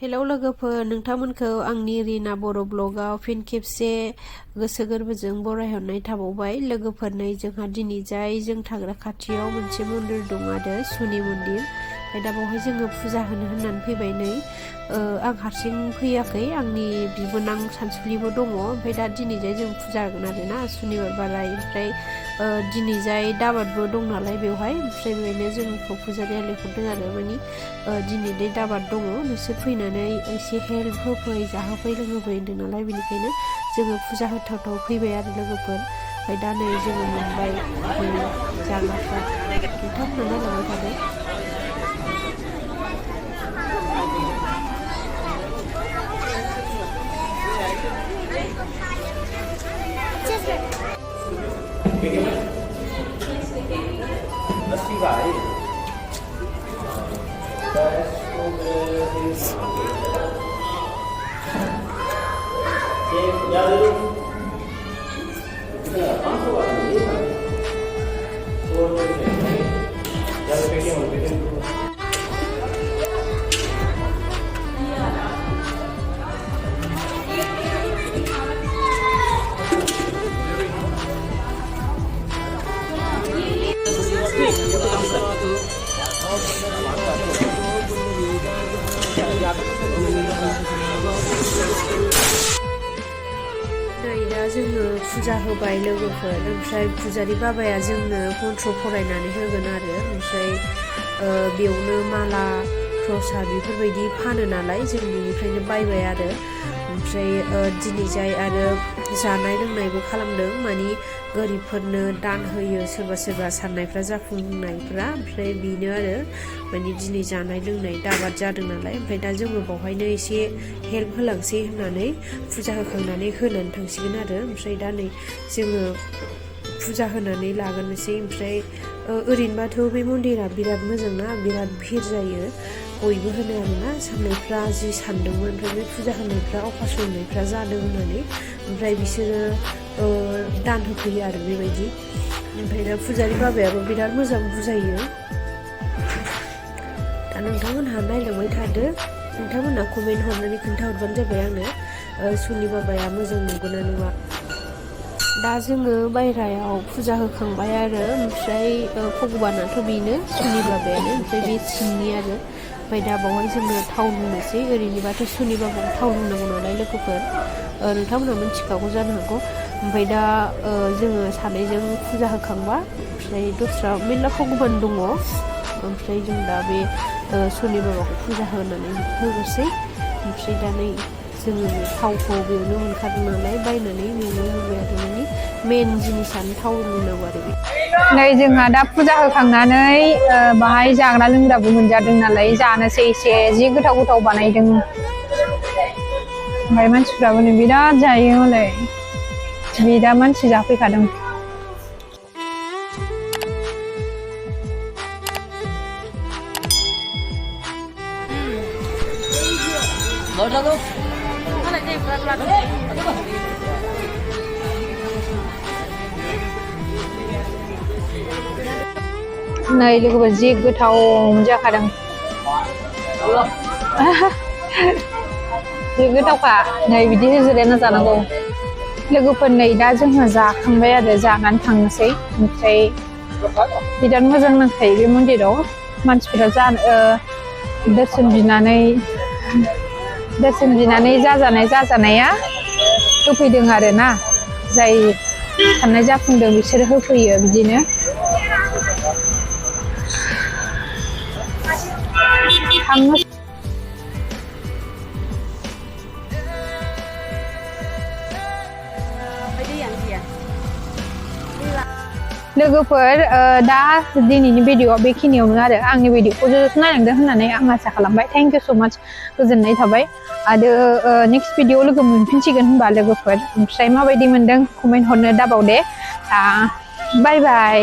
Hello लोगोफोर, नोंथांमोनखौ आंनि रिना बर' ब्लगाव फिन खेबसे गोसो गोरबोजों बरायहरनाय थाबावबाय। लोगोफोर, नै जोंहा दिनै जाय जों थाग्रा खाथियाव मोनसे मन्दिर दं आरो सुनि मन्दिर। दा बावहाय जोङो फुजा होनो होननानै फैबाय। नै आं हारसिं फैयाखै, आंनि बिबोनां सानसुलिबो दङ। ओमफ्राय दा दिनै जाय जों फुजा होगोन आरो ना, सुनिबार बाराय। ओमफ्राय दिनै जाय दाबादबो दं नालाय बेवहाय। ओमफ्राय बेवहायनो जोंखौ फुजारिया लिंहरदों आरो मानि दिनै दे दाबाद दङ, नोंसोर फैनानै एसे हेल्प होफै, जाहोफै लोंहोफै होन्दों नालाय, बेनिखायनो जोङो फुजा होथावथाव फैबाय आरो लोगोफोर। ओमफ्राय दा नै जोङो मोनबाय जाग्राफ्रा। नोंथांमोना नायलांबाय थादो। नै दा जोङो फुजा होबाय लोगोफोर। ओमफ्राय फुजारि बाबाया जोंनो मन्त्र फरायनानै होगोन आरो। ओमफ्राय बेयावनो माला प्रसाद बेफोरबायदि फानो नालाय, जों बेनिफ्रायनो बायबाय आरो। ओमफ्राय दिनै जाय आरो जानाय लोंनायबो खालामदों, मानि गोरिबफोरनो दान होयो सोरबा सोरबा साननायफ्रा जाफुंनायफ्रा। ओमफ्राय बेनो आरो मानि दिनै जानाय लोंनाय दाबाद जादों नालाय। ओमफ्राय दा जोङो बावहायनो एसे हेल्प होलांसै होननानै फुजा होखांनानै होनानै थांसिगोन आरो। ओमफ्राय दा नै जोङो फुजा होनानै लागोनोसै। ओमफ्राय ओरैनोबाथ' बे मन्दिरा बिराद मोजां ना, बिराद भिर जायो। बयबो होनो आरोना साननायफ्रा जि सानदोंमोन, ओमफ्राय बे फुजा होनायफ्रा अखास होनायफ्रा जादों होननानै। ओमफ्राय बिसोरो दान होफैयो आरो बेबायदि। ओमफ्राय दा फुजारि बाबायाबो बिराद मोजां बुजायो। दा नोंथांमोनहा नायलांबाय थादो, नोंथांमोनहा कमेन्ट हरनानै खोन्थाहरबानो जाबाय आंनो सुनि बाबाया मोजां नुगोना नुआ। दा जोङो बायह्रायाव फुजा होखांबाय आरो। ओमफ्राय भगबानाथ' बेनो सुनि बाबायानो, ओमफ्राय बे सिंनि आरो। ओमफ्राय दा बावहाय जोङो थाव लुनोसै। ओरैनोबाथ' सुनि बाबानो थाव लुनांगौ नालाय लोगोफोर, नोंथांमोनहा मिथिखागौ जानो हागौ। ओमफ्राय दा जोङो सानैजों फुजा होखांबा ओमफ्राय दस्रा मेरला भगबान दङ। ओमफ्राय जों दा बे सुनि बाबाखौ फुजा होनानै होनोसै। ओमफ्राय दा नै जोङो थावखौ बेयावनो मोनखादों नालाय, बायनानै बेयावनो होबाय आरो। मानि मेन जिनिसानो थाव लुनांगौ आरो। नै जोंहा दा फुजा होखांनानै बाहाय जाग्रा लोंग्राबो मोनजादों नालाय, जानोसै एसे। जि गोथाव गोथाव बानायदों। ओमफ्राय मानसिफ्राबो नै बिराद जायो मालाय, बिराद मानसि जाफैखादों। नै लोगोफोर जि गोथाव जाखादों। जि गोथावखा, नै बिदि जिरायना जानांगौ। लोगोफोर नै दा जोंहा जाखांबाय आरो, जानानै थांनोसै। ओमफ्राय बिराद मोजां नांखायो बे मन्दिराव। मानसिफोरा दर्शन बिनानै जाजानाया होफैदों आरो ना। जाय साननाय जाफुंदों बिसोरो होफैयो बिदिनो। लोगोफोर, दा दिनैनि भिडिअ'आ बेखिनियावनो आरो। आंनि भिडिअ'खौ जोबोद नायलांदों होननानै आं आसा खालामबाय। थेंक इउ स' माच, गोजोननाय थाबाय। आरो नेक्स्ट भिडिअ'आव लोगो मोनफिनसिगोन होनबा लोगोफोर। ओमफ्राय माबायदि मोनदों कमेन्ट हरनो दाबाव दे। बाय बाय।